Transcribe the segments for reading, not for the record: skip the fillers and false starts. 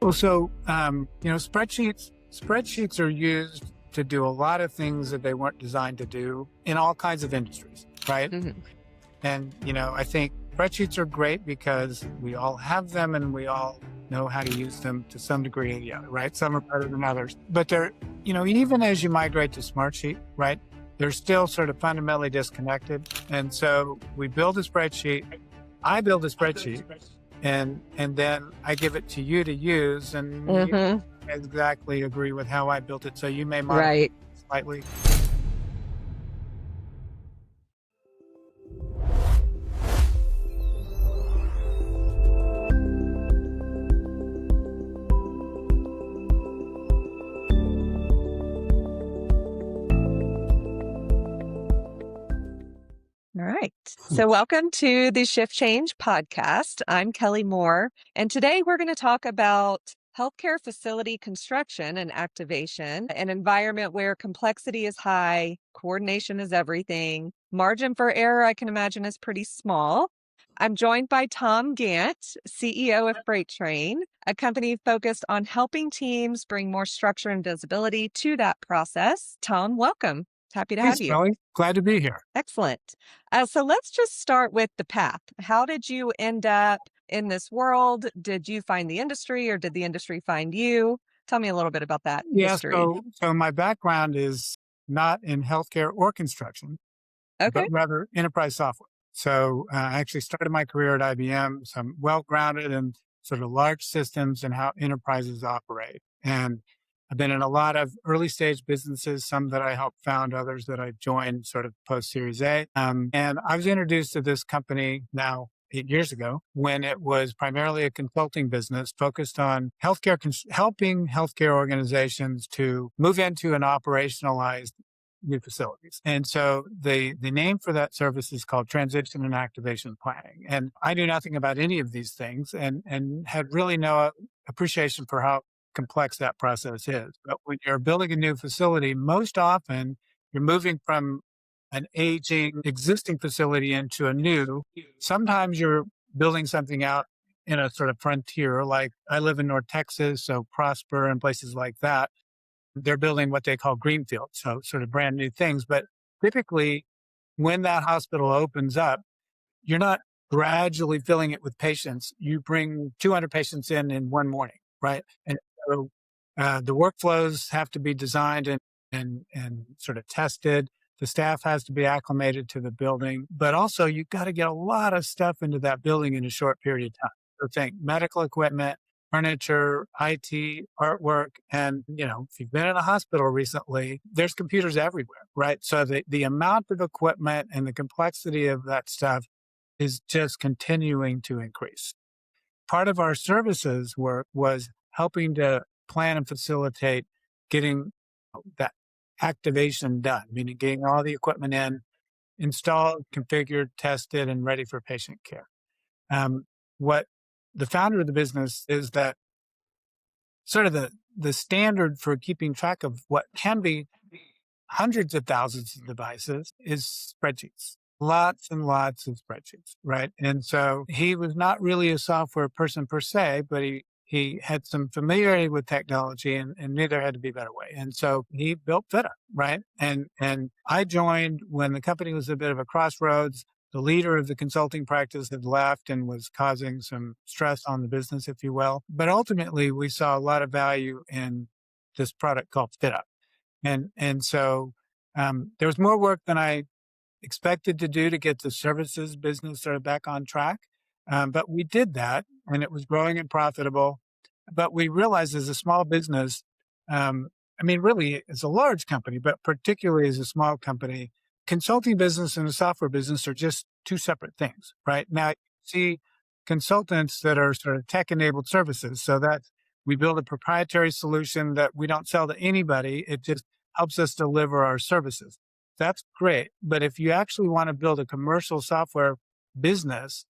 Well, spreadsheets are used to do a lot of things that they weren't designed to do in all kinds of industries, right? Mhm. And, I think spreadsheets are great because we all have them and we all know how to use them to some degree or the other, right? Some are better than others. But they're, even as you migrate to Smartsheet, right, they're still sort of fundamentally disconnected. And so we build a spreadsheet. I build a spreadsheet and then I give it to you to use, and you Mhm. exactly agree with how I built it. So you may modify Right. it slightly. All right. So welcome to the Shift Change podcast. I'm Kelly Moore, and today we're going to talk about healthcare facility construction and activation, an environment where complexity is high, coordination is everything, margin for error, I can imagine, is pretty small. I'm joined by Tom Gantt, CEO of Freight Train, a company focused on helping teams bring more structure and visibility to that process. Tom, welcome. Happy to have Thanks, you. Kelly. Glad to be here. Excellent. So let's just start with the path. How did you end up in this world? Did you find the industry or did the industry find you? Tell me a little bit about that Yeah, history. so my background is not in healthcare or construction, Okay. but rather enterprise software. So I actually started my career at IBM. So I'm well grounded in sort of large systems and how enterprises operate. And I've been in a lot of early stage businesses, some that I helped found, others that I joined sort of post Series A. And I was introduced to this company now 8 years ago when it was primarily a consulting business focused on healthcare, helping healthcare organizations to move into and operationalize new facilities. And so the name for that service is called Transition and Activation Planning. And I knew nothing about any of these things and had really no appreciation for how complex that process is. But when you're building a new facility, most often you're moving from an aging existing facility into a new. Sometimes you're building something out in a sort of frontier, like I live in North Texas, so Prosper and places like that. They're building what they call greenfield, so sort of brand new things. But typically, when that hospital opens up, you're not gradually filling it with patients. You bring 200 patients in one morning, right? And so the workflows have to be designed and sort of tested. The staff has to be acclimated to the building, but also you've got to get a lot of stuff into that building in a short period of time. So think medical equipment, furniture, IT, artwork. And, if you've been in a hospital recently, there's computers everywhere, right? So the amount of equipment and the complexity of that stuff is just continuing to increase. Part of our services work was helping to plan and facilitate getting that activation done, meaning getting all the equipment in, installed, configured, tested, and ready for patient care. What the founder of the business is that sort of the standard for keeping track of what can be hundreds of thousands of devices is spreadsheets. Lots and lots of spreadsheets, right? And so he was not really a software person per se, but he had some familiarity with technology and knew there had to be a better way. And so he built FitUp, right? And I joined when the company was a bit of a crossroads. The leader of the consulting practice had left and was causing some stress on the business, if you will. But ultimately, we saw a lot of value in this product called FitUp. And so there was more work than I expected to do to get the services business sort of back on track. But we did that and it was growing and profitable. But we realized as a small business, really as a large company, but particularly as a small company, consulting business and the software business are just two separate things, right? Now, you see consultants that are sort of tech enabled services. So that we build a proprietary solution that we don't sell to anybody. It just helps us deliver our services. That's great. But if you actually want to build a commercial software business,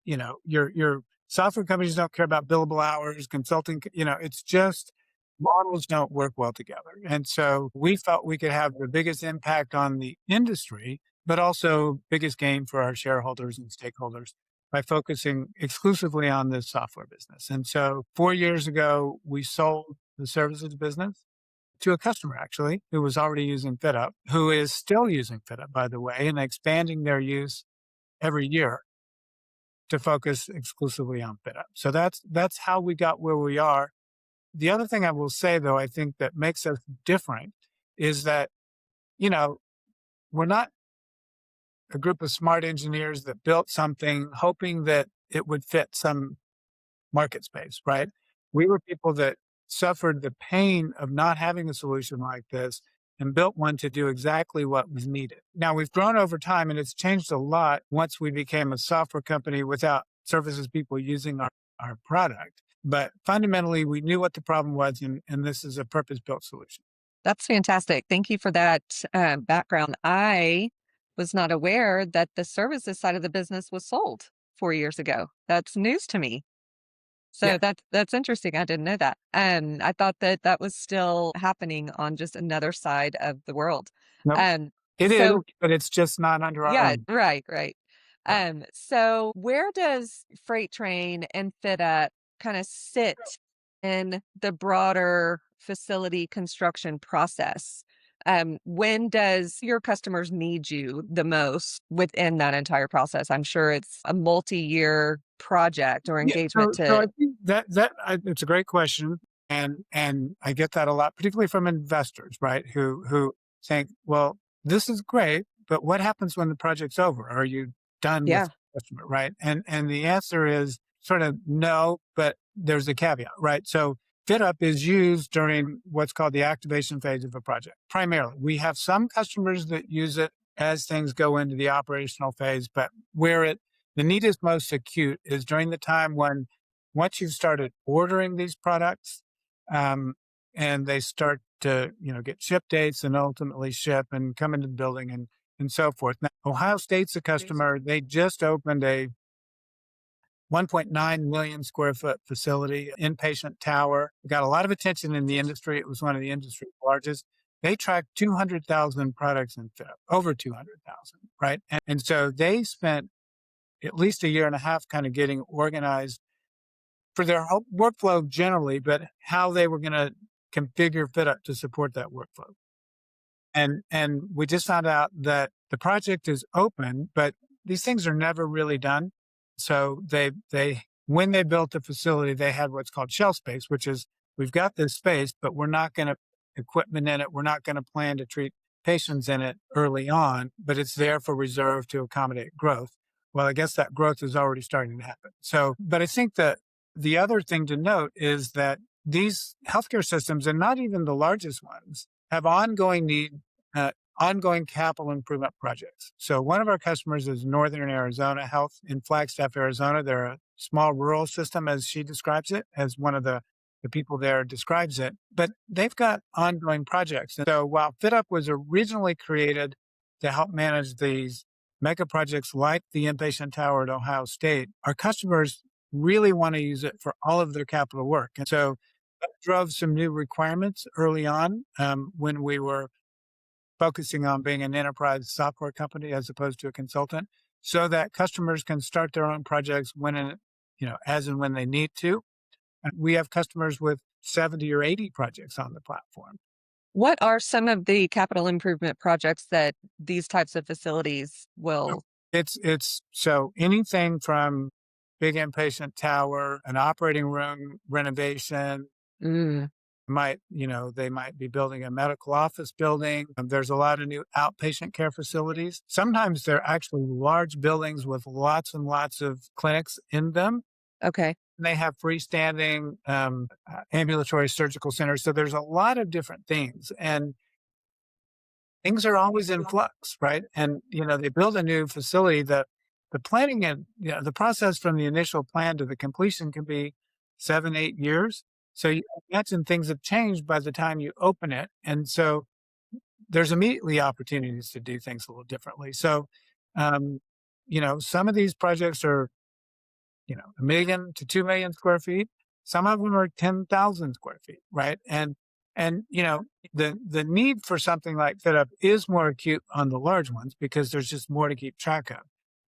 your software companies don't care about billable hours, consulting, it's just models don't work well together. And so we felt we could have the biggest impact on the industry, but also biggest gain for our shareholders and stakeholders by focusing exclusively on this software business. And so 4 years ago, we sold the services business to a customer actually who was already using FitUp, who is still using FitUp, by the way, and expanding their use every year to focus exclusively on FitUp. So that's how we got where we are. The other thing I will say, though, I think that makes us different is that, you know, we're not a group of smart engineers that built something hoping that it would fit some market space, right? We were people that suffered the pain of not having a solution like this and built one to do exactly what was needed. Now, we've grown over time and it's changed a lot once we became a software company without services people using our product. But fundamentally, we knew what the problem was, and this is a purpose-built solution. That's fantastic. Thank you for that background. I was not aware that the services side of the business was sold 4 years ago. That's news to me. So Yeah, that's interesting. I didn't know that. I thought that that was still happening on just another side of the world. no, Um, it is, so but it's just not under our yeah, own. right, right. Yeah. So where does Freight Train and FitUp kind of sit in the broader facility construction process? When does your customers need you the most within that entire process? I'm sure it's a multi-year project or Yeah, engagement so I to, think it's a great question, and I get that a lot, particularly from investors, right? Who think, well, this is great, but what happens when the project's over? Are you done with yeah. the customer, right? And the answer is sort of no, but there's a caveat, right? So FitUp is used during what's called the activation phase of a project. Primarily, we have some customers that use it as things go into the operational phase, but where the need is most acute is during the time when once you've started ordering these products, um, and they start to, get ship dates and ultimately ship and come into the building and so forth. Now, Ohio State's a customer. They just opened a 1.9 million square foot facility, inpatient tower. It got a lot of attention in the industry. It was one of the industry's largest. They tracked 200,000 products in FitUp, over 200,000, right? And so they spent at least a year and a half kind of getting organized for their whole workflow generally, but how they were going to configure FitUp to support that workflow. And we just found out that the project is open, but these things are never really done. So they when they built the facility, they had what's called shell space, which is we've got this space, but we're not going to equipment in it. We're not going to plan to treat patients in it early on, but it's there for reserve to accommodate growth. Well, I guess that growth is already starting to happen. So, but I think that the other thing to note is that these healthcare systems, and not even the largest ones, have ongoing capital improvement projects. So one of our customers is Northern Arizona Health in Flagstaff, Arizona. They're a small rural system, as she describes it, as one of the people there describes it. But they've got ongoing projects. And so while FitUp was originally created to help manage these mega projects like the inpatient tower at Ohio State, our customers really want to use it for all of their capital work. And so that drove some new requirements early on when we were focusing on being an enterprise software company as opposed to a consultant, so that customers can start their own projects as and when they need to. And we have customers with 70 or 80 projects on the platform. What are some of the capital improvement projects that these types of facilities So will? it's so anything from big inpatient tower, an operating room renovation, Mm, they might be building a medical office building. There's a lot of new outpatient care facilities. Sometimes they're actually large buildings with lots and lots of clinics in them. okay. They have freestanding ambulatory surgical centers. So there's a lot of different things. And things are always in flux, right? And, they build a new facility that the planning and the process from the initial plan to the completion can be 7, 8 years. So you imagine things have changed by the time you open it. And so there's immediately opportunities to do things a little differently. So, some of these projects are, 1 million to 2 million square feet. Some of them are 10,000 square feet, right? And the need for something like FitUp is more acute on the large ones because there's just more to keep track of.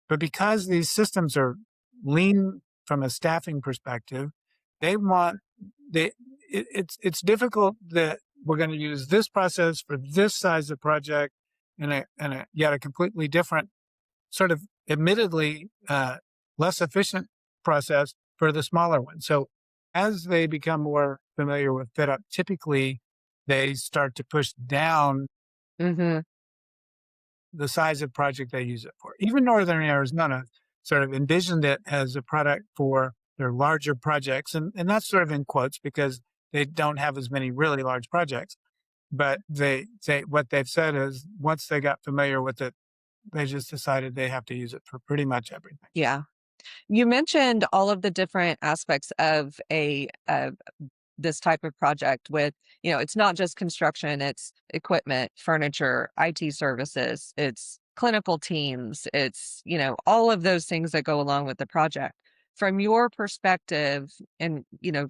But because these systems are lean from a staffing perspective. They want they it's difficult that we're going to use this process for this size of project and a yet a completely different sort of admittedly less efficient process for the smaller one. So as they become more familiar with FitUp, typically they start to push down Hmm. the size of project they use it for. Even Northern Arizona sort of envisioned it as a product for their larger projects. And that's sort of in quotes because they don't have as many really large projects. But what they've said is once they got familiar with it, they just decided they have to use it for pretty much everything. Yeah. You mentioned all of the different aspects of a this type of project with, it's not just construction, it's equipment, furniture, IT services, it's clinical teams, it's, all of those things that go along with the project. From your perspective and,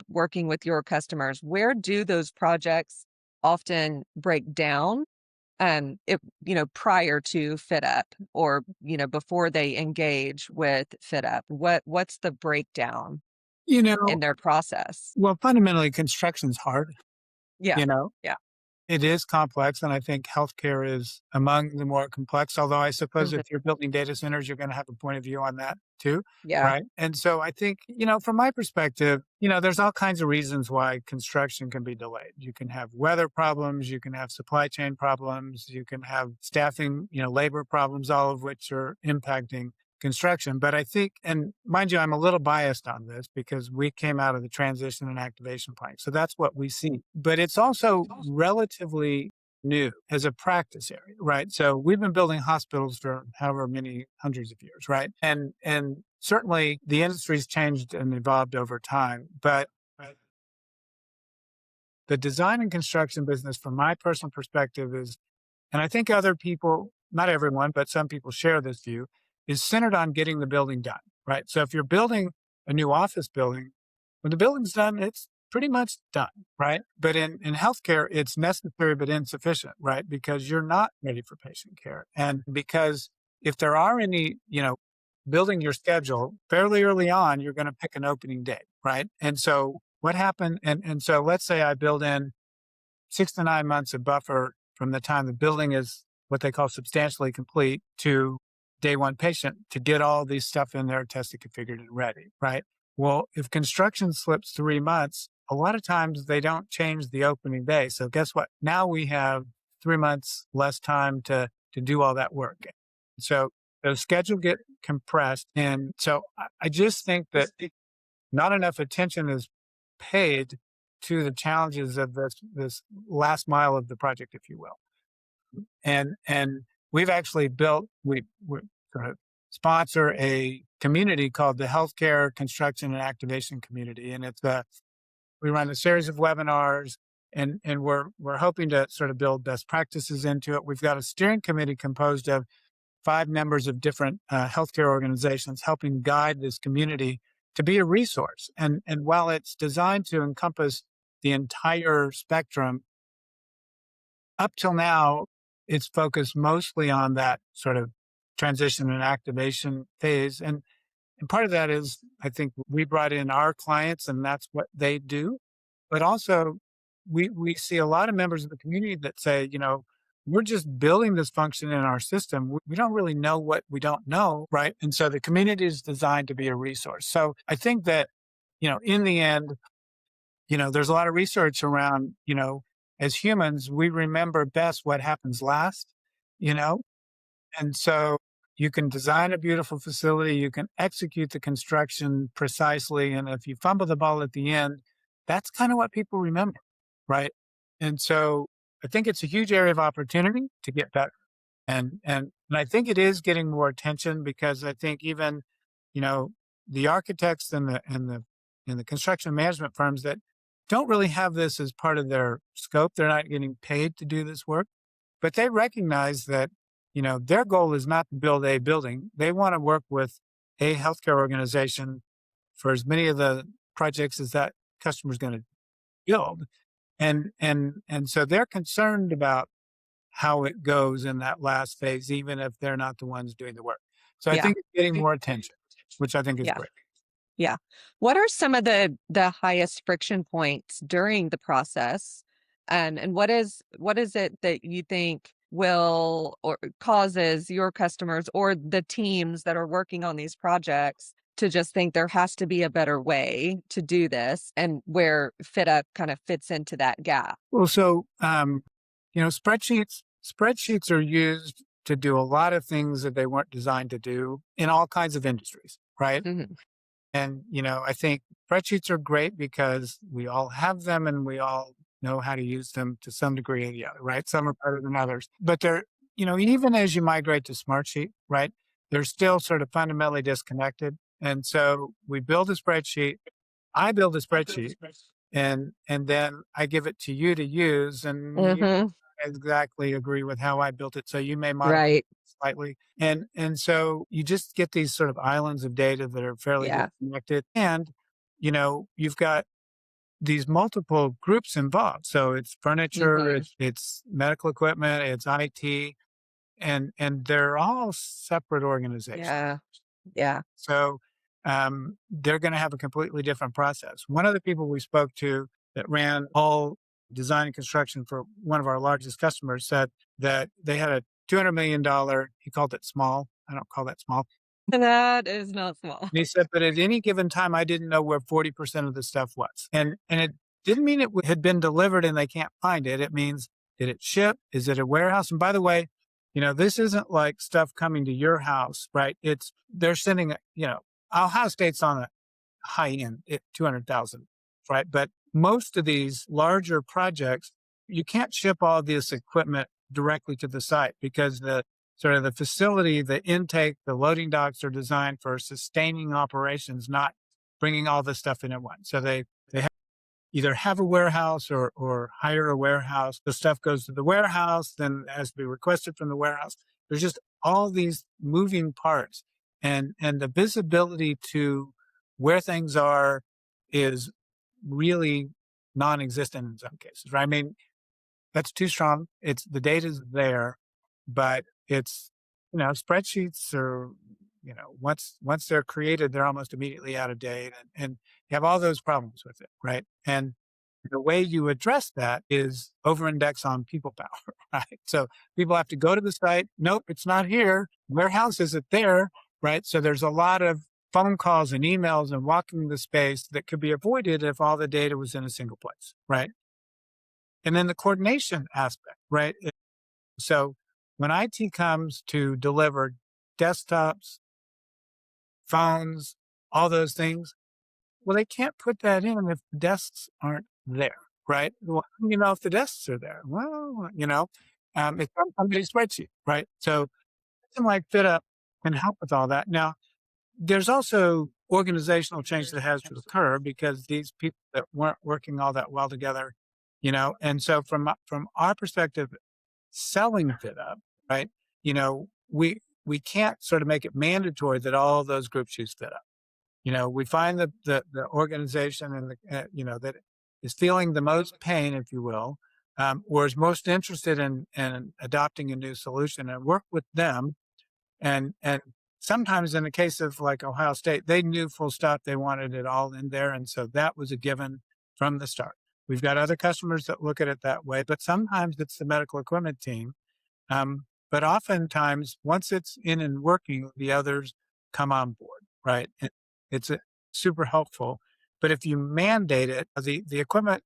working with your customers, where do those projects often break down? Prior to FitUp or, before they engage with FitUp, what's the breakdown You in know, their process? well, fundamentally, construction's hard. Yeah. You know, Yeah. it is complex, and I think healthcare is among the more complex, although I suppose Mhm. if you're building data centers, you're gonna have a point of view on that too, Yeah. right? And so I think, from my perspective, there's all kinds of reasons why construction can be delayed. You can have weather problems, you can have supply chain problems, you can have staffing, labor problems, all of which are impacting construction. But I think, and mind you, I'm a little biased on this because we came out of the transition and activation planning. So that's what we see. But it's also relatively new as a practice area, right? So we've been building hospitals for however many hundreds of years, right? And certainly the industry's changed and evolved over time, but the design and construction business, from my personal perspective, is, and I think other people, not everyone, but some people share this view, is centered on getting the building done, right? So if you're building a new office building, when the building's done, it's pretty much done, right? But in healthcare, it's necessary but insufficient, right? Because you're not ready for patient care. And because if there are any, building your schedule fairly early on, you're going to pick an opening date, right? And so what happened? And so let's say I build in 6 to 9 months of buffer from the time the building is what they call substantially complete to day one patient to get all these stuff in there, tested, configured, and ready, right? Well, if construction slips 3 months, a lot of times they don't change the opening day. So guess what? Now we have 3 months less time to do all that work. So the schedule get compressed. And so I just think that not enough attention is paid to the challenges of this last mile of the project, if you will. And we've actually we sort of sponsor a community called the Healthcare Construction and Activation Community, and we run a series of webinars, and we're hoping to sort of build best practices into it. We've got a steering committee composed of 5 members of different healthcare organizations helping guide this community to be a resource. And while it's designed to encompass the entire spectrum, up till now, it's focused mostly on that sort of transition and activation phase. And part of that is, I think we brought in our clients and that's what they do. But also, we see a lot of members of the community that say, we're just building this function in our system. We don't really know what we don't know, right? And so the community is designed to be a resource. So I think that, in the end, there's a lot of research around, as humans, we remember best what happens last, you know? And so you can design a beautiful facility, you can execute the construction precisely. And if you fumble the ball at the end, that's kind of what people remember, right? And so I think it's a huge area of opportunity to get better. And I think it is getting more attention because I think even, you know, the architects and the construction management firms that don't really have this as part of their scope, they're not getting paid to do this work, but they recognize that, their goal is not to build a building. They want to work with a healthcare organization for as many of the projects as that customer is going to build. And so they're concerned about how it goes in that last phase, even if they're not the ones doing the work. So I Yeah. think it's getting more attention. which I think is Yeah. great. Yeah. What are some of the highest friction points during the process? And what is it that you think will or causes your customers or the teams that are working on these projects to just think there has to be a better way to do this and where FitUp kind of fits into that gap? Well, so spreadsheets are used to do a lot of things that they weren't designed to do in all kinds of industries, right? Mhm. And I think spreadsheets are great because we all have them and we all know how to use them to some degree or the other, right? Some are better than others, but they're even as you migrate to Smartsheet, right? They're still sort of fundamentally disconnected. And so we build a spreadsheet. I build a spreadsheet and then I give it to you to use, and you Mhm. exactly agree with how I built it. So you may modify Right. it slightly. And so you just get these sort of islands of data that are fairly Yeah. disconnected. And, you've got these multiple groups involved. So it's furniture, Mhm. it's medical equipment, it's IT, and they're all separate organizations. Yeah. Yeah. So they're going to have a completely different process. One of the people we spoke to that ran all design and construction for one of our largest customers said that they had a $200 million, he called it small. I don't call that small. That is not small. And he said, but at any given time, I didn't know where 40% of the stuff was. And it didn't mean it had been delivered and they can't find it. It means, did it ship? Is it a warehouse? And by the way, this isn't like stuff coming to your house, right? They're sending, Ohio State's on a high end at 200,000, right? But most of these larger projects, you can't ship all this equipment directly to the site because the sort of the facility, the intake, the loading docks are designed for sustaining operations, not bringing all this stuff in at once. So they either have a warehouse or hire a warehouse. The stuff goes to the warehouse, then has to be requested from the warehouse. There's just all these moving parts, and the visibility to where things are is really non-existent in some cases, right? I mean, that's too strong. It's the data's there, but it's spreadsheets are once they're created, they're almost immediately out of date, and you have all those problems with it, right? And the way you address that is over-index on people power, right? So people have to go to the site. Nope, it's not here. Warehouse isn't there, right? So there's a lot of phone calls and emails and walking the space that could be avoided if all the data was in a single place, right? And then the coordination aspect, right? So when IT comes to deliver desktops, phones, all those things, well, they can't put that in if the desks aren't there, right? Well, how do you know if the desks are there? Well, it's on somebody's spreadsheet, right? So something like FitUp can help with all that. Now, there's also organizational change that has to occur because these people that weren't working all that well together, and so from our perspective, selling FitUp, right? We can't sort of make it mandatory that all those groups use FitUp. We find the organization and that is feeling the most pain, if you will, or is most interested in adopting a new solution and work with them. And sometimes in the case of like Ohio State, they knew full stop they wanted it all in there, and so that was a given from the start. We've got other customers that look at it that way, but sometimes it's the medical equipment team, but oftentimes, once it's in and working, the others come on board, right? It's super helpful. But if you mandate it, the equipment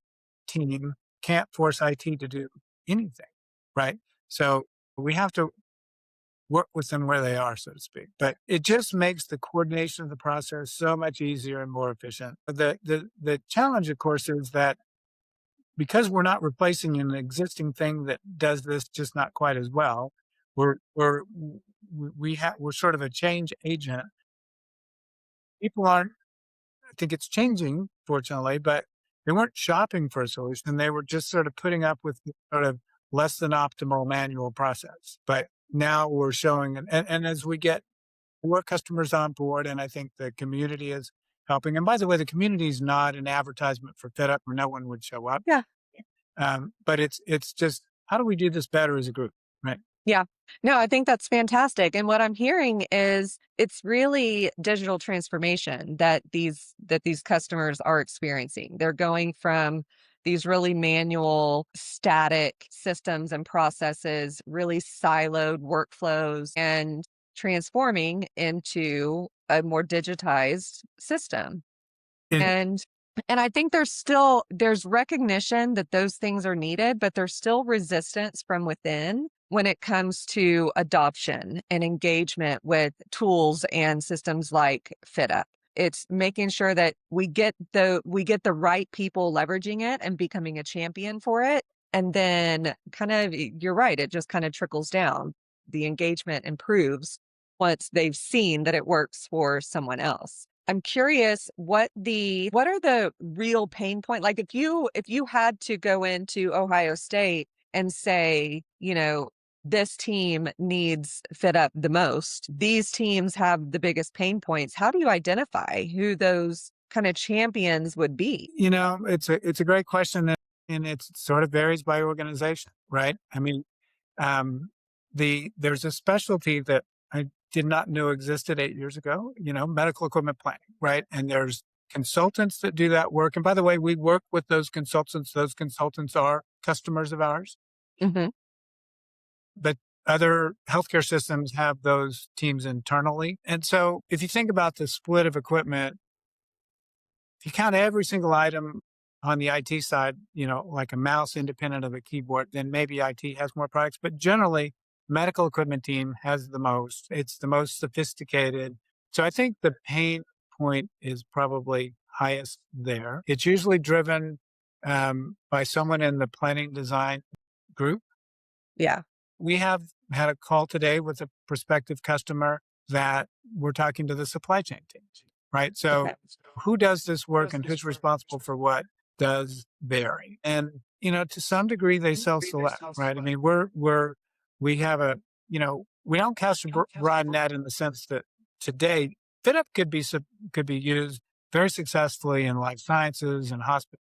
team can't force IT to do anything, right? So we have to work with them where they are, so to speak. But it just makes the coordination of the process so much easier and more efficient. The challenge, of course, is that because we're not replacing an existing thing that does this just not quite as well, we're sort of a change agent. People aren't. I think it's changing, fortunately, but they weren't shopping for a solution. They were just sort of putting up with sort of less than optimal manual process. But now we're showing, and as we get more customers on board, and I think the community is helping. And by the way, the community is not an advertisement for FitUp, or no one would show up. Yeah. But it's just how do we do this better as a group, right? Yeah. No, I think that's fantastic. And what I'm hearing is it's really digital transformation that these customers are experiencing. They're going from these really manual, static systems and processes, really siloed workflows, and transforming into a more digitized system. And, And I think there's recognition that those things are needed, but there's still resistance from within when it comes to adoption and engagement with tools and systems like FitUp. It's making sure that we get the right people leveraging it and becoming a champion for it. And then you're right, it just kind of trickles down. The engagement improves once they've seen that it works for someone else. I'm curious what are the real pain point? Like if you had to go into Ohio State and say, this team needs Fit Up the most. These teams have the biggest pain points. How do you identify who those kind of champions would be? it's a great question, and it sort of varies by organization, right? I mean, um, there's a specialty that I did not know existed 8 years ago, medical equipment planning, right? And there's consultants that do that work. And by the way, we work with those consultants. Those consultants are customers of ours, Mhm. but other healthcare systems have those teams internally. And so if you think about the split of equipment, if you count every single item on the IT side, like a mouse independent of a keyboard, then maybe IT has more products. But generally, medical equipment team has the most. It's the most sophisticated. So I think the pain point is probably highest there. It's usually driven by someone in the planning design group. Yeah. We have had a call today with a prospective customer that we're talking to the supply chain teams, right? So Okay. who does this work and who's responsible for what does vary. And, to some degree they self-select, right? I mean, we have we don't cast a broad net in the sense that today FitUp could be used very successfully in life sciences and hospital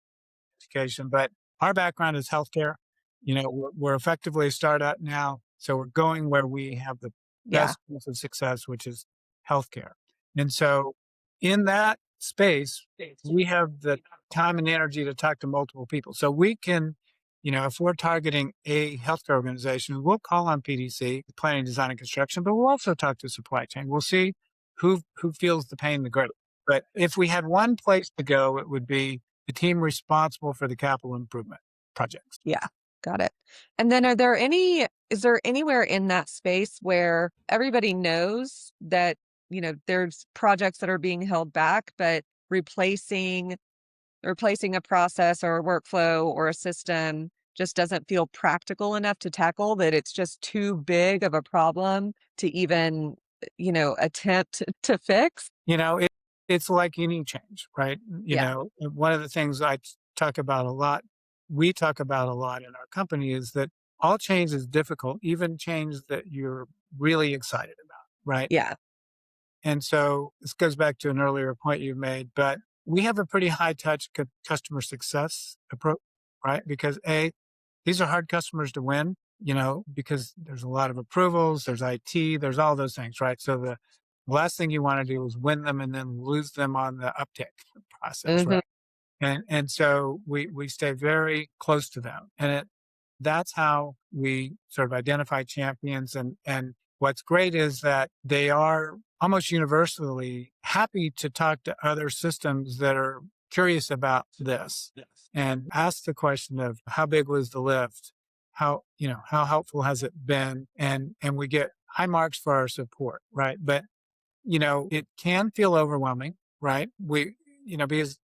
education, but our background is healthcare. We're effectively a startup now, so we're going where we have the Yeah. best chance of success, which is healthcare. And so, in that space, we have the time and energy to talk to multiple people. So we can, if we're targeting a healthcare organization, we'll call on PDC, planning, design, and construction, but we'll also talk to supply chain. We'll see who feels the pain the greatest. But if we had one place to go, it would be the team responsible for the capital improvement projects. Yeah, got it. And then is there anywhere in that space where everybody knows that, there's projects that are being held back, but replacing a process or a workflow or a system just doesn't feel practical enough to tackle, that it's just too big of a problem to even, attempt to fix? It's like any change, right? Yeah. One of the things talk about a lot, we talk about a lot in our company is that all change is difficult, even change that you're really excited about, right? Yeah. And so this goes back to an earlier point you made, but we have a pretty high touch customer success approach, right? Because these are hard customers to win, because there's a lot of approvals, there's IT, there's all those things, right? So the last thing you want to do is win them and then lose them on the uptake process, Mhm. right? And so we stay very close to them. And that's how we sort of identify champions. And what's great is that they are almost universally happy to talk to other systems that are curious about this and ask the question of how big was the lift? How helpful has it been? And we get high marks for our support, right? But, it can feel overwhelming, right? Because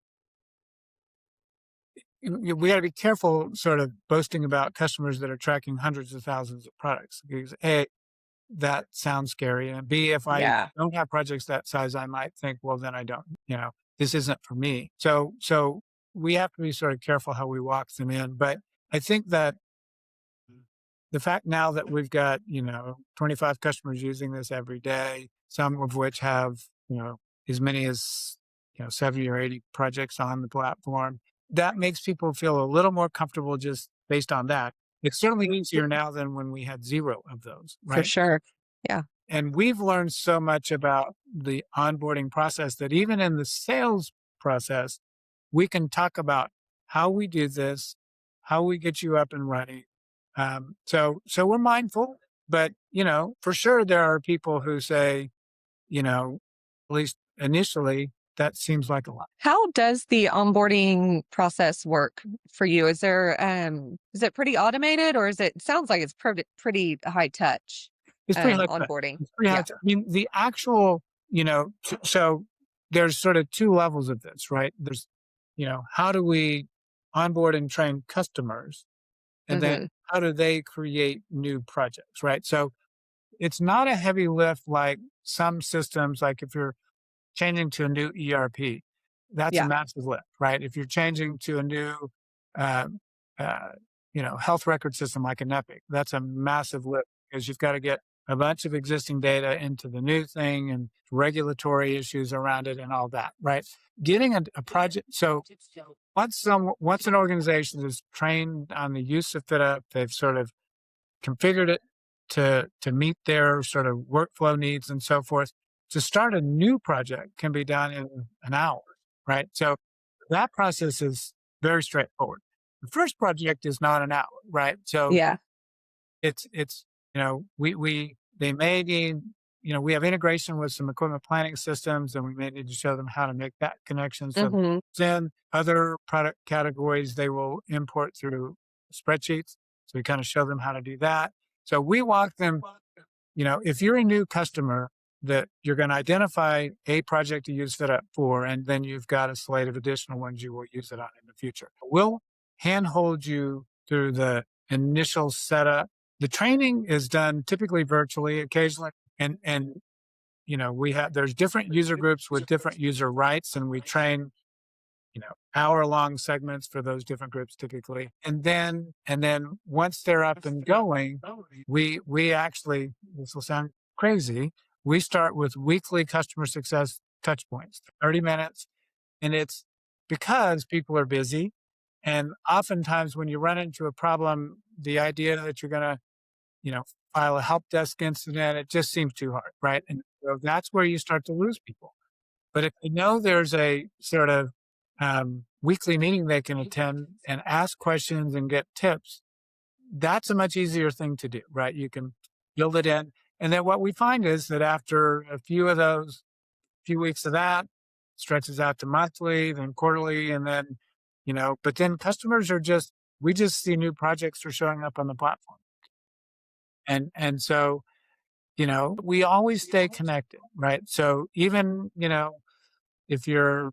we got to be careful sort of boasting about customers that are tracking hundreds of thousands of products because A, that sounds scary. And B, if I Yeah. don't have projects that size, I might think, well, then I don't, this isn't for me. So we have to be sort of careful how we walk them in. But I think that the fact now that we've got, 25 customers using this every day, some of which have, as many as, 70 or 80 projects on the platform, that makes people feel a little more comfortable just based on that. It's certainly easier now than when we had zero of those, For right? sure. Yeah. And we've learned so much about the onboarding process that even in the sales process, we can talk about how we do this, how we get you up and running. So we're mindful, but for sure there are people who say, at least initially, that seems like a lot. How does the onboarding process work for you? Is it pretty automated, or it sounds like it's pretty high touch, It's pretty high tech. onboarding? It's pretty high Yeah. tech. I mean, the actual, so there's sort of two levels of this, right? There's, how do we onboard and train customers? And then Mhm. how do they create new projects, right? So it's not a heavy lift like some systems, like if you're changing to a new ERP, that's a Yeah. massive lift, right? If you're changing to a new, uh, uh, health record system like an Epic, that's a massive lift because you've got to get a bunch of existing data into the new thing and regulatory issues around it and all that, right? Getting a project. So once an organization is trained on the use of FitUp, they've sort of configured it to meet their sort of workflow needs and so forth. To start a new project can be done in an hour, right? So that process is very straightforward. The first project is not an hour, right? So Yeah. it's we they may need we have integration with some equipment planning systems, and we may need to show them how to make that connection. So Mhm. then other product categories they will import through spreadsheets. So we kind of show them how to do that. So we walk them, if you're a new customer, that you're going to identify a project to use FitUp for, and then you've got a slate of additional ones you will use it on in the future. We'll handhold you through the initial setup. The training is done typically virtually, occasionally, and there's different user groups with different user rights, and we train hour-long segments for those different groups typically. And then once they're up and going, we actually, this will sound crazy, we start with weekly customer success touch points, 30 minutes. And it's because people are busy. And oftentimes when you run into a problem, the idea that you're going to, file a help desk incident, it just seems too hard, right? And so that's where you start to lose people. But if they know there's a sort of weekly meeting they can attend and ask questions and get tips, that's a much easier thing to do, right? You can build it in. And then what we find is that after a few of those, few weeks of that, stretches out to monthly, then quarterly, and then, but then customers we just see new projects are showing up on the platform. And so, we always stay connected, right? So even, if you're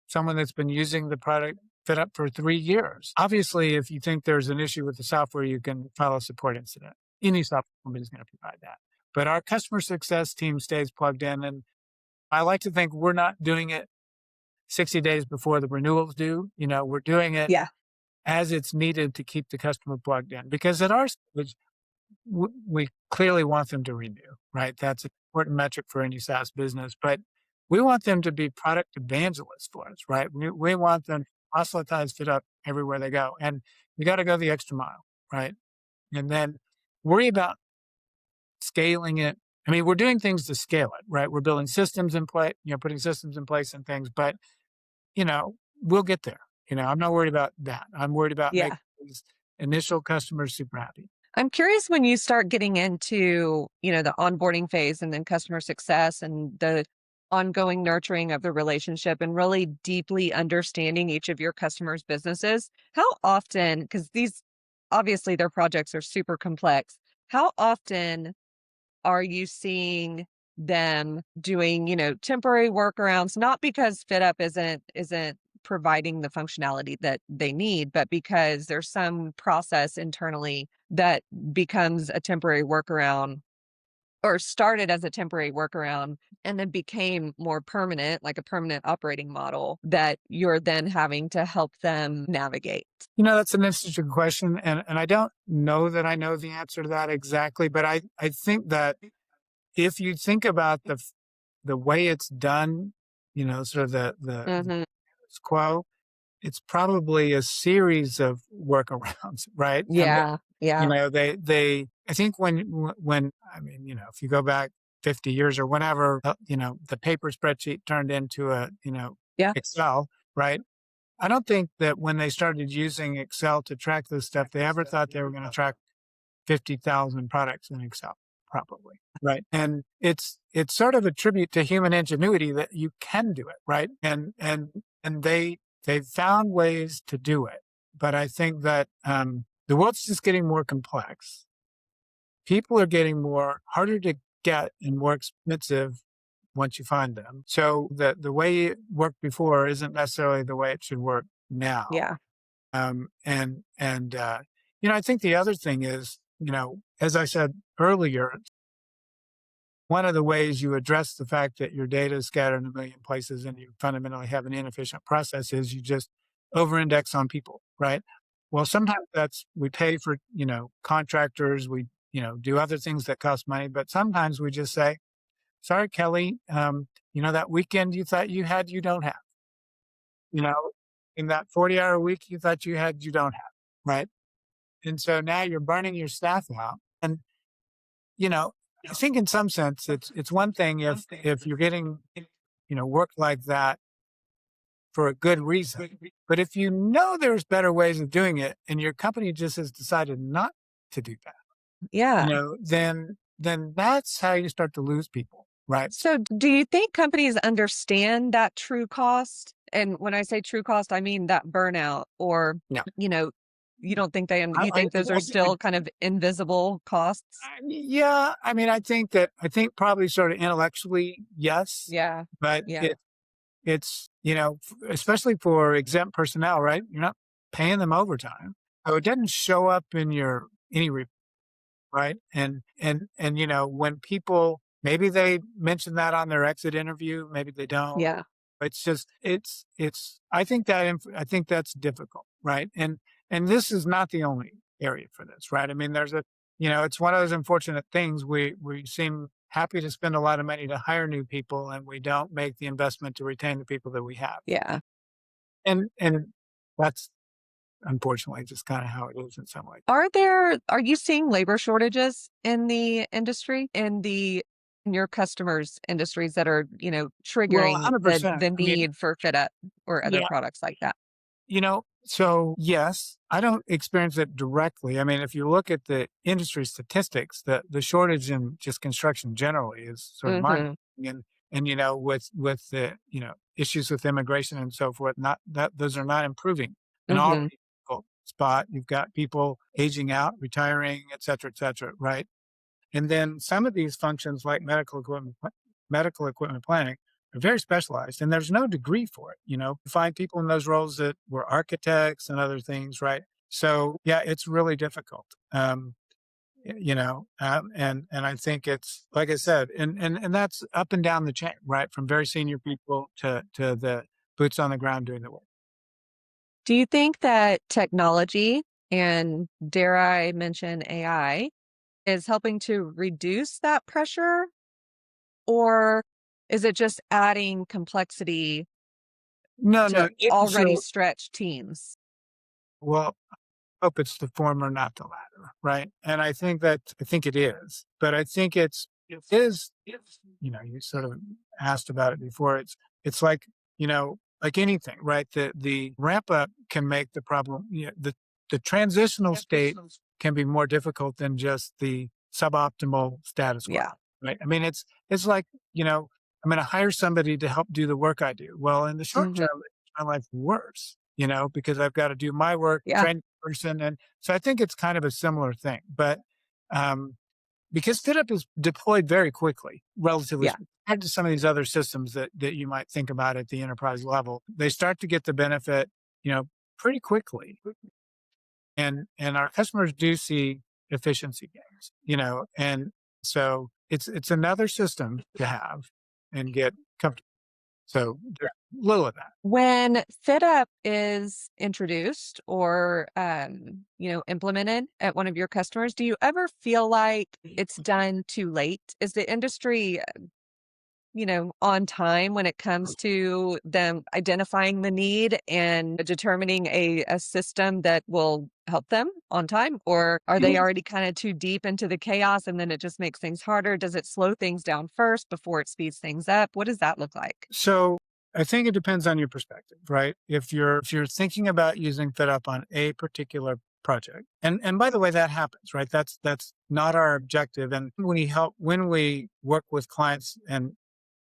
someone that's been using the product FitUp for 3 years. Obviously, if you think there's an issue with the software, you can file a support incident. Any software company is going to provide that. But our customer success team stays plugged in. And I like to think we're not doing it 60 days before the renewals due. We're doing it Yeah. as it's needed to keep the customer plugged in. Because at our stage, we clearly want them to renew, right? That's an important metric for any SaaS business. But we want them to be product evangelists for us, right? We want them to proselytize FitUp everywhere they go. And you got to go the extra mile, right? And then worry about scaling it. I mean, we're doing things to scale it, right? We're building systems in place, putting systems in place and things, but, we'll get there. I'm not worried about that. I'm worried about Yeah. making these initial customers super happy. I'm curious when you start getting into, the onboarding phase and then customer success and the ongoing nurturing of the relationship and really deeply understanding each of your customers' businesses. How often, because these obviously their projects are super complex, how often are you seeing them doing, temporary workarounds, not because FitUp isn't providing the functionality that they need, but because there's some process internally that becomes a temporary workaround or started as a temporary workaround and then became more permanent, like a permanent operating model that you're then having to help them navigate? That's an interesting question. And I don't know that I know the answer to that exactly, but I think that if you think about the way it's done, sort of the Mhm. status quo, it's probably a series of workarounds, right? And Yeah. Yeah. I think when I mean, if you go back 50 years or whenever, the paper spreadsheet turned into Yeah. Excel, right? I don't think that when they started using Excel to track this stuff, they ever thought they were going to track 50,000 products in Excel, probably. Right. And it's sort of a tribute to human ingenuity that you can do it. Right. And they've found ways to do it. But I think that the world's just getting more complex. People are getting harder to get and more expensive once you find them. So the way it worked before isn't necessarily the way it should work now. Yeah. I think the other thing is, as I said earlier, one of the ways you address the fact that your data is scattered in a million places and you fundamentally have an inefficient process is you just over-index on people, right? Well, sometimes we pay for, contractors, we, do other things that cost money, but sometimes we just say, sorry, Kelly, that weekend you thought you had, you don't have, you know, in that 40-hour week you thought you had, you don't have, right? And so now you're burning your staff out. And, you know, I think in some sense it's one thing if you're getting, work like that for a good reason. But if you know there's better ways of doing it and your company just has decided not to do that, Yeah. then that's how you start to lose people, right? So do you think companies understand that true cost? And when I say true cost, I mean that burnout or, No. you know, you don't think I, you I, think those are still kind of invisible costs? yeah, I mean, I think probably sort of intellectually, yes, Yeah. but Yeah. it's, especially for exempt personnel, right? You're not paying them overtime. So it doesn't show up in any report, right? And when people, maybe they mention that on their exit interview, maybe they don't. Yeah. It's just, I think that's difficult, right? And this is not the only area for this, right? I mean, it's one of those unfortunate things. We seem happy to spend a lot of money to hire new people and we don't make the investment to retain the people that we have. Yeah. And that's unfortunately just kind of how it is in some ways. Are you seeing labor shortages in the industry, in your customers' industries that are, Well, triggering the 100%. I mean, need for FitUp or other yeah, products like that? so yes, I don't experience it directly. I mean, if you look at the industry statistics, the shortage in just construction generally is sort of mind Mhm. and with the issues with immigration and so forth, not that those are not improving. An Mhm. already difficult spot. You've got people aging out, retiring, et cetera, right? And then some of these functions like medical equipment planning are very specialized and there's no degree for it. You find people in those roles that were architects and other things, right? So yeah, it's really difficult. And I think it's like I said, and that's up and down the chain, right? From very senior people to the boots on the ground doing the work. Do you think that technology, and dare I mention AI, is helping to reduce that pressure? Or is it just adding complexity No, to no. already stretched teams? Well, hope it's the former, not the latter, right? And I think it is, but I think it is. You sort of asked about it before. It's like anything, right? The ramp up can make the problem. The transitional state can be more difficult than just the suboptimal status quo, Yeah. right? I mean, it's like I'm going to hire somebody to help do the work I do. Well, in the short Mhm. term, it's my life worse, because I've got to do my work, Yeah. train the person, and so I think it's kind of a similar thing. But um, because FitUp is deployed very quickly, relatively Yeah. speaking, compared to some of these other systems that you might think about at the enterprise level, they start to get the benefit, pretty quickly. And our customers do see efficiency gains, and so it's another system to have and get comfortable. So there's a little of that. When FitUp is introduced or, implemented at one of your customers, do you ever feel like it's done too late? Is the industry on time when it comes to them identifying the need and determining a system that will help them on time? Or are they already kind of too deep into the chaos and then it just makes things harder? Does it slow things down first before it speeds things up? What does that look like? So I think it depends on your perspective, right? If you're thinking about using FitUp on a particular project, and by the way, that happens, right? That's not our objective. And when we work with clients and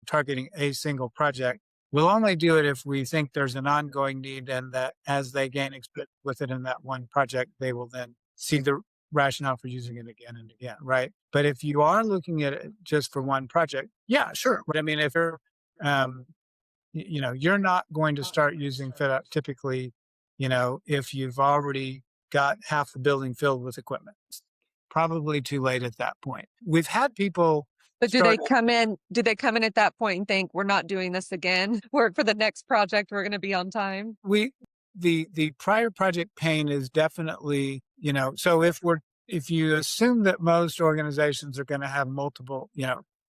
targeting a single project, we'll only do it if we think there's an ongoing need and that as they gain experience with it in that one project, they will then see the rationale for using it again and again, right? But if you are looking at it just for one project, yeah, sure. But I mean, if you're um, you're not going to start using FitUp typically, if you've already got half the building filled with equipment. It's probably too late at that point. We've had people But start. do they come in at that point and think we're not doing this again? We're for the next project, we're going to be on time? We the prior project pain is definitely, so if you assume that most organizations are going to have multiple,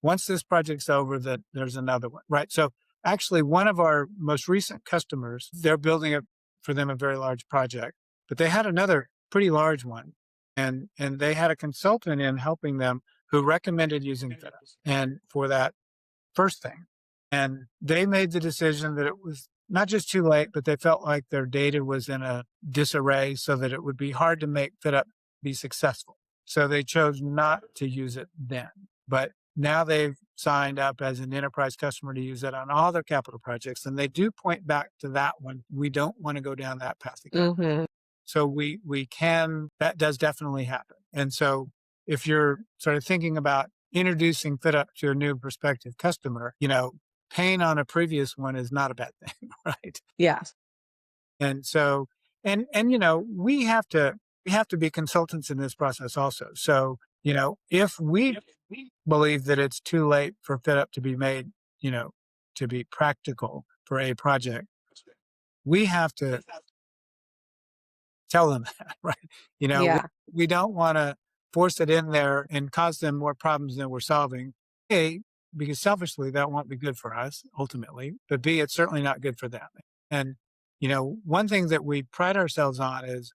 once this project's over, that there's another one, right? So actually one of our most recent customers, they're building for them a very large project, but they had another pretty large one. And they had a consultant in helping them who recommended using FitUp and for that first thing. And they made the decision that it was not just too late, but they felt like their data was in a disarray so that it would be hard to make FitUp be successful. So they chose not to use it then. But now they've signed up as an enterprise customer to use it on all their capital projects. And they do point back to that one. We don't want to go down that path again. Mm-hmm. So that does definitely happen. And so if you're sort of thinking about introducing FitUp to a new prospective customer, pain on a previous one is not a bad thing, right? Yeah. And so, we have to be consultants in this process also. So, if we believe that it's too late for FitUp to be made, to be practical for a project, we have to tell them that, right? Yeah. We don't want to force it in there and cause them more problems than we're solving. A, because selfishly that won't be good for us ultimately, but B, it's certainly not good for them. And, one thing that we pride ourselves on is,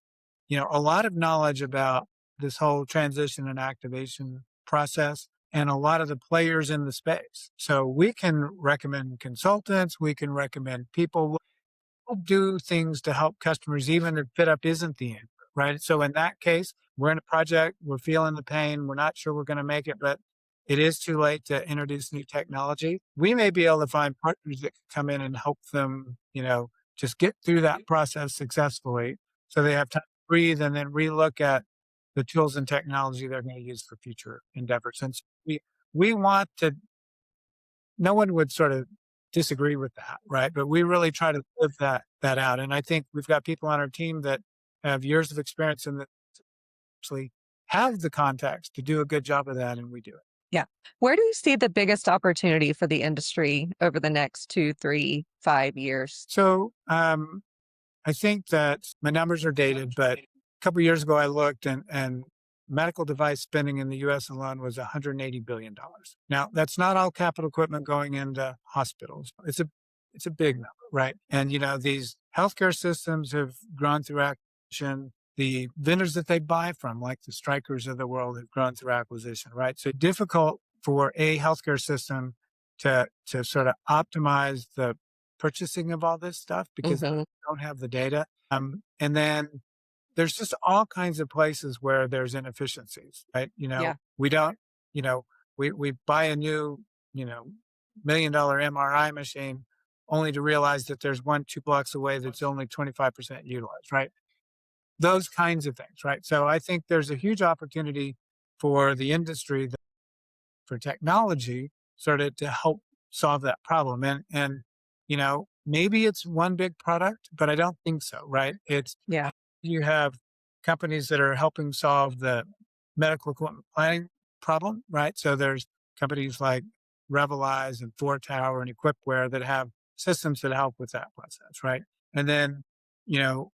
a lot of knowledge about this whole transition and activation process and a lot of the players in the space. So we can recommend consultants, we can recommend people do things to help customers, even if FitUp isn't the answer, right? So in that case, we're in a project, we're feeling the pain, we're not sure we're going to make it, but it is too late to introduce new technology. We may be able to find partners that can come in and help them, just get through that process successfully so they have time to breathe and then relook at the tools and technology they're going to use for future endeavors. And so we want to no one would sort of disagree with that, right? But we really try to live that out. And I think we've got people on our team that have years of experience and that actually have the contacts to do a good job of that, and we do it. Yeah. Where do you see the biggest opportunity for the industry over the next 2, 3, 5 years? So I think that my numbers are dated, but a couple of years ago I looked and medical device spending in the US alone was $180 billion. Now, that's not all capital equipment going into hospitals. It's a big number, right? And these healthcare systems have grown through acquisition. The vendors that they buy from, like the Strikers of the world, have grown through acquisition, right? So difficult for a healthcare system to sort of optimize the purchasing of all this stuff because they don't have the data. And then there's just all kinds of places where there's inefficiencies, right? Yeah. We don't, we buy a new, $1 million MRI machine only to realize that there's one, 2 blocks away that's only 25% utilized, right? Those kinds of things, right? So I think there's a huge opportunity for the industry, for technology, sort of to help solve that problem. And maybe it's one big product, but I don't think so, right? Yeah. You have companies that are helping solve the medical equipment planning problem, right? So there's companies like Revelize and Four Tower and Equipware that have systems that help with that process, right? And then,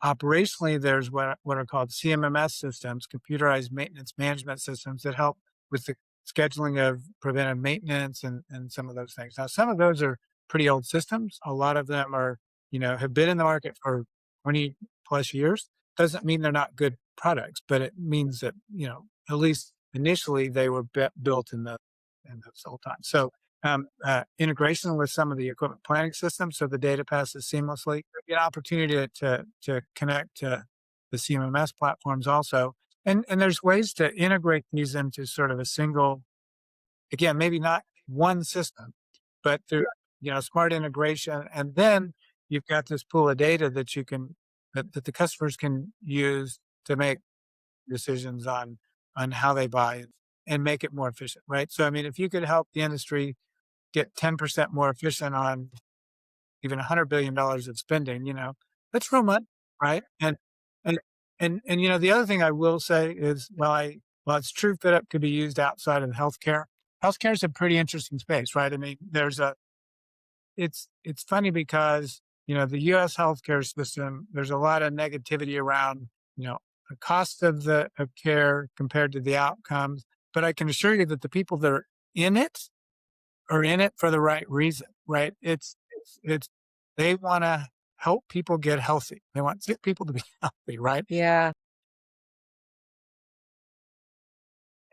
operationally, there's what are called CMMS systems, computerized maintenance management systems that help with the scheduling of preventive maintenance and some of those things. Now, some of those are pretty old systems. A lot of them are, have been in the market for 20 plus years. Doesn't mean they're not good products, but it means that, at least initially they were built in those old times. So integration with some of the equipment planning systems, so the data passes seamlessly. An opportunity to connect to the CMMS platforms also, and there's ways to integrate these into sort of a single, again, maybe not one system, but through smart integration, and then you've got this pool of data that the customers can use to make decisions on how they buy and make it more efficient, right? So I mean, if you could help the industry get 10% more efficient on even $100 billion of spending, that's real money, right? And the other thing I will say is, while it's true FitUp could be used outside of healthcare, healthcare is a pretty interesting space, right? I mean, it's funny because the U.S. healthcare system, there's a lot of negativity around the cost of care compared to the outcomes, but I can assure you that the people that in it are in it for the right reason, right? It's they want to help people get healthy. They want sick people to be healthy, right? Yeah.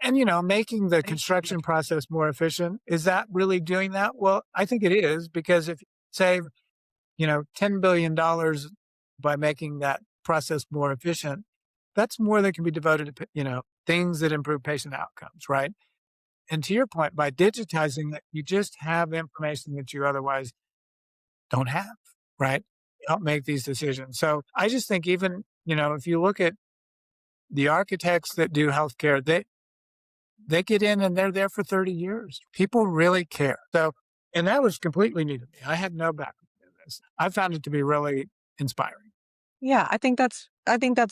And making the construction process more efficient, is that really doing that? Well, I think it is, because if you save $10 billion by making that process more efficient, that's more that can be devoted to things that improve patient outcomes, right? And to your point, by digitizing it, you just have information that you otherwise don't have, right? Help make these decisions. So I just think, even, if you look at the architects that do healthcare, they get in and they're there for 30 years. People really care. So, and that was completely new to me. I had no background in this. I found it to be really inspiring. Yeah, I think that's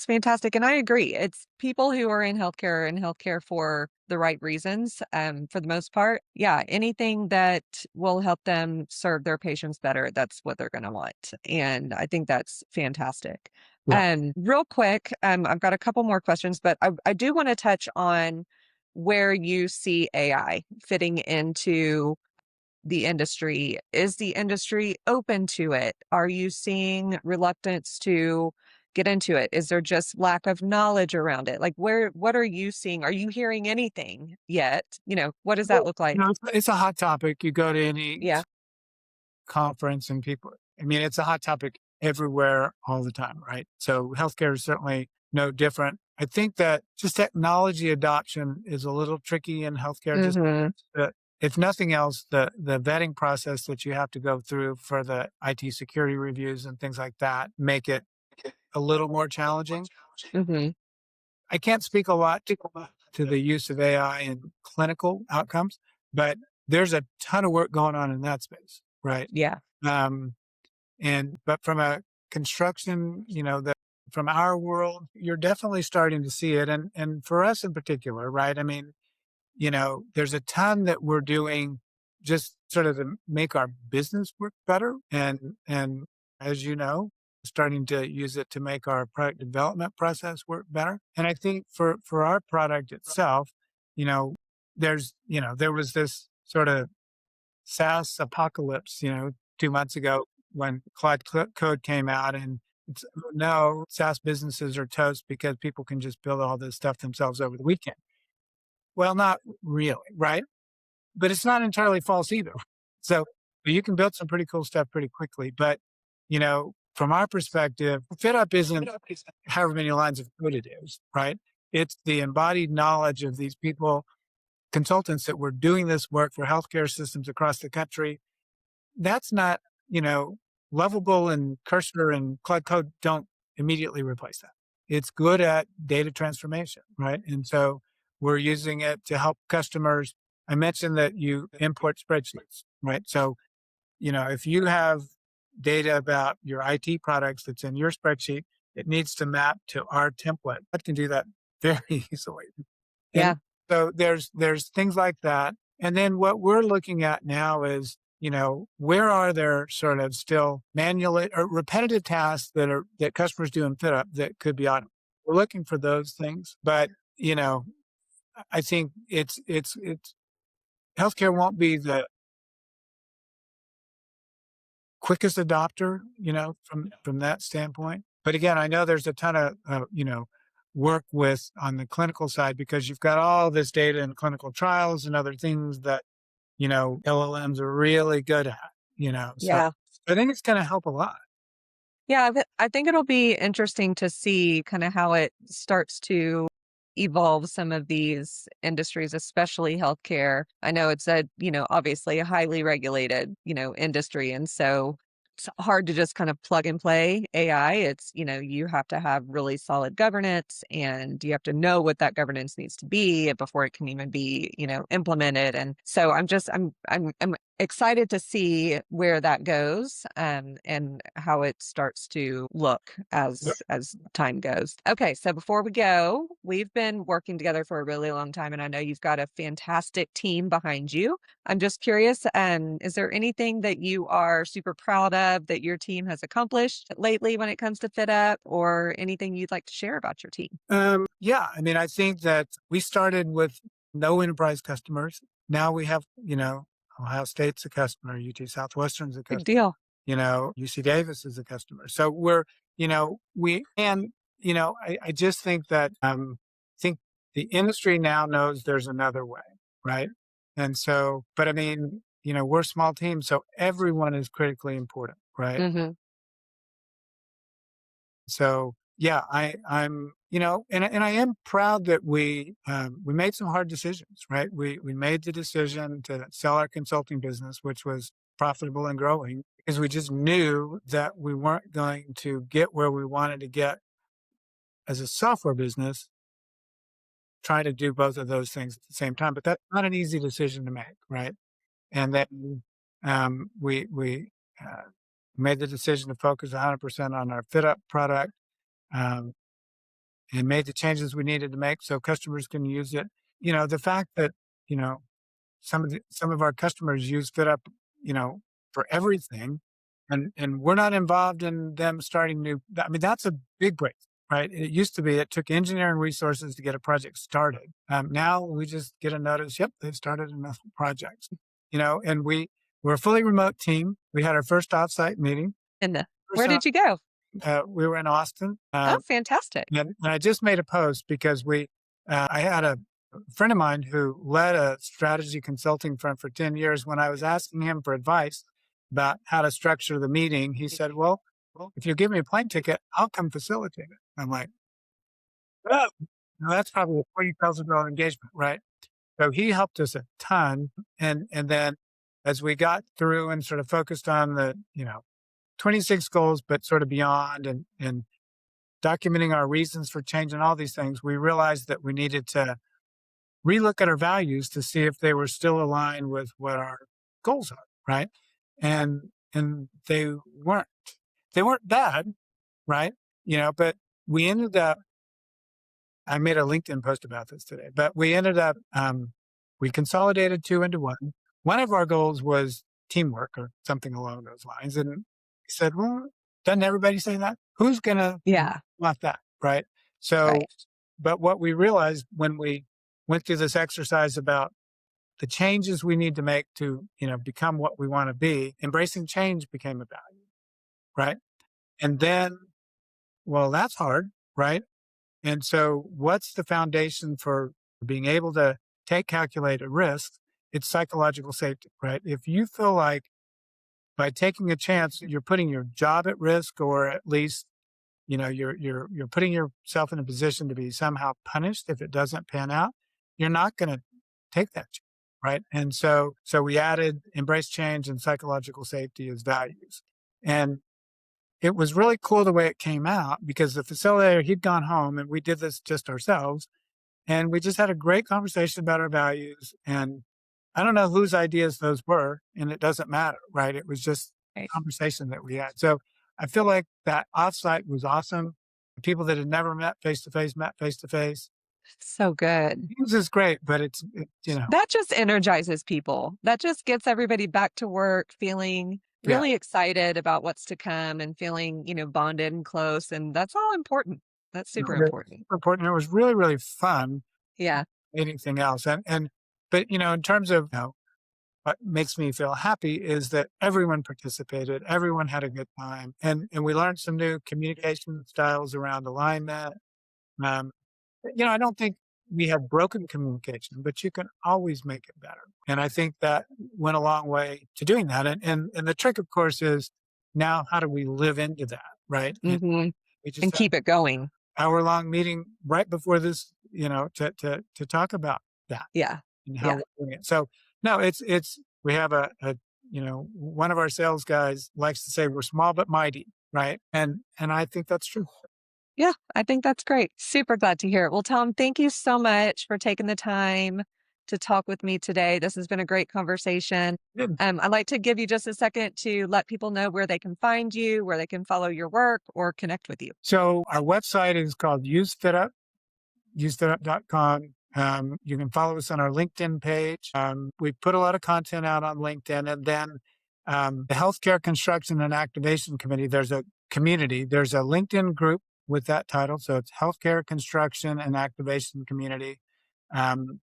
fantastic, and I agree. It's people who are in healthcare for the right reasons, for the most part. Yeah, anything that will help them serve their patients better, that's what they're going to want, and I think that's fantastic. Yeah. Real quick, I've got a couple more questions, but I do want to touch on where you see AI fitting into the industry. Is the industry open to it? Are you seeing reluctance to get into it? Is there just lack of knowledge around it? Like, what are you seeing? Are you hearing anything yet? What does that Well, look like? it's a hot topic. You go to any Yeah. conference and people, I mean, it's a hot topic everywhere all the time, right? So healthcare is certainly no different. I think that just technology adoption is a little tricky in healthcare. Just Hmm. if nothing else, the vetting process that you have to go through for the IT security reviews and things like that make it a little more challenging. Hmm. I can't speak a lot to the use of AI in clinical outcomes, but there's a ton of work going on in that space, right? Yeah. Um, but from a construction, from our world, you're definitely starting to see it, and for us in particular, right? I mean, there's a ton that we're doing just sort of to make our business work better. And as you know, starting to use it to make our product development process work better. And I think for our product itself, you know, there was this sort of SaaS apocalypse, 2 months ago when Cloud Code came out, and it's, "Oh, no, SaaS businesses are toast because people can just build all this stuff themselves over the weekend." Well, not really, right? But it's not entirely false either. So you can build some pretty cool stuff pretty quickly. But, from our perspective, FitUp isn't however many lines of code it is, right? It's the embodied knowledge of these people, consultants that were doing this work for healthcare systems across the country. That's not, Lovable and Cursor and Cloud Code don't immediately replace that. It's good at data transformation, right? And so we're using it to help customers. I mentioned that you import spreadsheets, right? So, if you have data about your IT products that's in your spreadsheet, it needs to map to our template. I can do that very easily. Yeah. And so there's things like that. And then what we're looking at now is, where are there sort of still manual or repetitive tasks that customers do in FitUp that could be automated? We're looking for those things, but I think it's healthcare won't be the quickest adopter, from that standpoint. But again, I know there's a ton of, work with on the clinical side because you've got all this data in clinical trials and other things that, LLMs are really good at, so Yeah. I think it's going to help a lot. Yeah, I think it'll be interesting to see kind of how it starts to evolve some of these industries, especially healthcare. I know it's obviously a highly regulated, industry. And so it's hard to just kind of plug and play AI. You have to have really solid governance and you have to know what that governance needs to be before it can even be, implemented. And so I'm excited to see where that goes, and how it starts to look as time goes. Okay, so before we go, we've been working together for a really long time, and I know you've got a fantastic team behind you. I'm just curious, is there anything that you are super proud of that your team has accomplished lately when it comes to FitUp, or anything you'd like to share about your team? Yeah, I mean, I think that we started with no enterprise customers. Now we have, Ohio State's a customer, UT Southwestern's a Big customer, deal. UC Davis is a customer. So we're, I just think that, think the industry now knows there's another way, right? And so, but I mean, we're a small team, so everyone is critically important, right? Hmm. So yeah, I'm and I am proud that we made some hard decisions, right? We made the decision to sell our consulting business, which was profitable and growing, because we just knew that we weren't going to get where we wanted to get as a software business, trying to do both of those things at the same time. But that's not an easy decision to make, right? And then we made the decision to focus 100% on our FitUp product. Um, and made the changes we needed to make so customers can use it. The fact that, you know, some of our customers use FitUp, for everything, and we're not involved in them starting new. I mean, that's a big break, right? It used to be it took engineering resources to get a project started. Now we just get a notice, yep, they've started enough projects, and we're a fully remote team. We had our first offsite meeting. And First where off, did you go? we were in Austin. Oh, fantastic. And I just made a post because I had a friend of mine who led a strategy consulting firm for 10 years. When I was asking him for advice about how to structure the meeting, he said, well, if you give me a plane ticket, I'll come facilitate it. I'm like, oh, no, that's probably a $40,000 engagement, right? So he helped us a ton. And then as we got through and sort of focused on the, 26 goals, but sort of beyond and documenting our reasons for change and all these things, we realized that we needed to relook at our values to see if they were still aligned with what our goals are, right? And they weren't. They weren't bad, right? But we ended up. I made a LinkedIn post about this today, but we ended up. We consolidated two into one. One of our goals was teamwork or something along those lines, and we said, well, doesn't everybody say that? Who's gonna Yeah. want that, right? So, Right. but what we realized when we went through this exercise about the changes we need to make to, become what we want to be, embracing change became a value, right? And then, well, that's hard, right? And so, what's the foundation for being able to take calculated risks? It's psychological safety, right? If you feel like by taking a chance, you're putting your job at risk, or at least you're putting yourself in a position to be somehow punished if it doesn't pan out, you're not going to take that chance, right? And so we added embrace change and psychological safety as values. And it was really cool the way it came out because the facilitator, he'd gone home and we did this just ourselves. And we just had a great conversation about our values. And I don't know whose ideas those were, and it doesn't matter, right? It was just Right. a conversation that we had. So I feel like that offsite was awesome. The people that had never met face to face met face to face. So good. Teams is great, but That just energizes people. That just gets everybody back to work feeling yeah, really excited about what's to come and feeling, bonded and close. And that's all important. That's super it's important. super important. It was really, really fun. Yeah. anything else. But in terms of what makes me feel happy is that everyone participated, everyone had a good time, and we learned some new communication styles around alignment. Um, I don't think we have broken communication, but you can always make it better. And I think that went a long way to doing that. And the trick, of course, is now how do we live into that, right? And Hmm. we just And had keep it going. an hour-long meeting right before this, to talk about that Yeah. and how Yeah. we're doing it. So no, it's we have one of our sales guys likes to say we're small but mighty, right? And I think that's true. Yeah, I think that's great. Super glad to hear it. Well, Tom, thank you so much for taking the time to talk with me today. This has been a great conversation. Good. I'd like to give you just a second to let people know where they can find you, where they can follow your work or connect with you. So our website is called UseFitUp, usefitup.com. You can follow us on our LinkedIn page. We put a lot of content out on LinkedIn. And then the Healthcare Construction and Activation Committee, there's a community, there's a LinkedIn group with that title. So it's Healthcare Construction and Activation Community.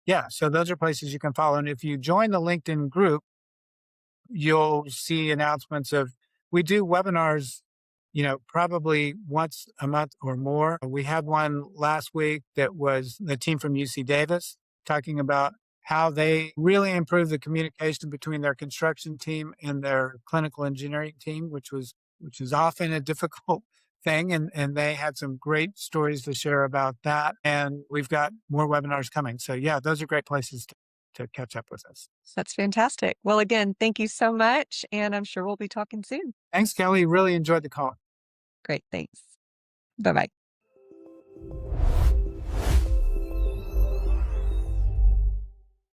Yeah, so those are places you can follow. And if you join the LinkedIn group, you'll see announcements of we do webinars, probably once a month or more. We had one last week that was the team from UC Davis talking about how they really improved the communication between their construction team and their clinical engineering team, which is often a difficult thing. And they had some great stories to share about that. And we've got more webinars coming. So yeah, those are great places to catch up with us. That's fantastic. Well, again, thank you so much. And I'm sure we'll be talking soon. Thanks, Kelly. Really enjoyed the call. Great. Thanks. Bye bye.